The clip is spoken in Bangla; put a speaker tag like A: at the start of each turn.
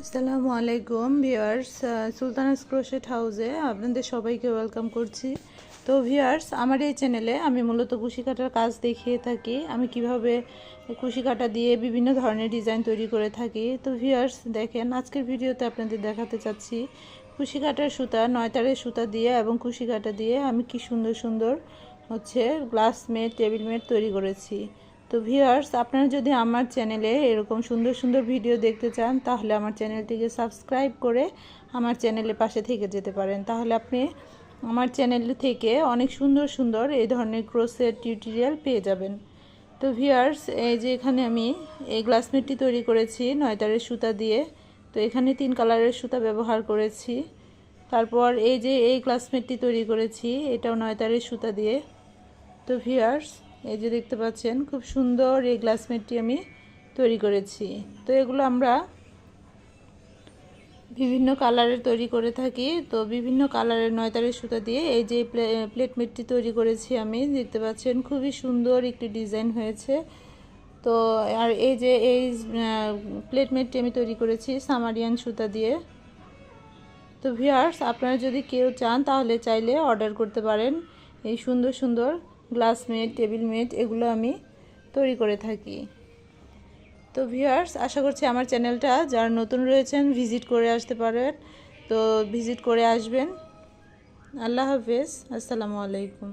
A: আসসালামু আলাইকুম ভিউয়ার্স, সুলতানাস ক্রোশেট হাউসে আপনাদের সবাইকে ওয়েলকাম করছি। তো ভিউয়ার্স, আমার এই চ্যানেলে আমি মূলত কুশি কাটার কাজ দেখিয়ে থাকি। আমি কিভাবে কুশি কাটা দিয়ে বিভিন্ন ধরনের ডিজাইন তৈরি করে থাকি। তো ভিউয়ার্স দেখেন, আজকের ভিডিওতে আপনাদের দেখাতে চাচ্ছি কুশি কাটার সুতা, 9 তারের সুতা দিয়ে এবং কুশি কাটা দিয়ে আমি কি সুন্দর সুন্দর গ্লাস মেট, টেবিল মেট তৈরি করেছি। তো ভিউয়ার্স, আপনারা যদি আমার চ্যানেলে এরকম সুন্দর সুন্দর ভিডিও দেখতে চান তাহলে আমার চ্যানেলটিকে সাবস্ক্রাইব করে আমার চ্যানেলের পাশে থেকে যেতে পারেন। তাহলে আপনি আমার চ্যানেল থেকে অনেক সুন্দর সুন্দর এই ধরনের ক্রোশেট টিউটোরিয়াল পেয়ে যাবেন। তো ভিউয়ার্স, এই যে এখানে আমি এই গ্লাসমেটটি তৈরি করেছি 9 তারের সুতা দিয়ে। তো এখানে 3 কালারের সুতা ব্যবহার করেছি। তারপর এই যে এই গ্লাসমেটটি তৈরি করেছি, এটাও 9 তারের সুতা দিয়ে। তো ভিউয়ার্স, এই যে দেখতে পাচ্ছেন খুব সুন্দর এই গ্লাসমেটটি আমি তৈরি করেছি। তো এগুলো আমরা বিভিন্ন কালারের তৈরি করে থাকি। তো বিভিন্ন কালারের 9 তারের সুতা দিয়ে এই যে প্লেটমেটটি তৈরি করেছি আমি, দেখতে পাচ্ছেন খুবই সুন্দর একটি ডিজাইন হয়েছে। তো আর এই যে এই প্লেটমেটটি আমি তৈরি করেছি সামারিয়ান সুতা দিয়ে। তো ভিউয়ার্স, আপনারা যদি কেউ চান তাহলে চাইলে অর্ডার করতে পারেন। এই সুন্দর সুন্দর গ্লাস মেট, টেবিল মেট এগুলো আমি তৈরি করে থাকি। তো ভিউয়ার্স, আশা করছি আমার চ্যানেলটা যারা নতুন রয়েছেন ভিজিট করে আসতে পারেন। তো ভিজিট করে আসবেন। আল্লাহ হাফেজ, আসসালামু আলাইকুম।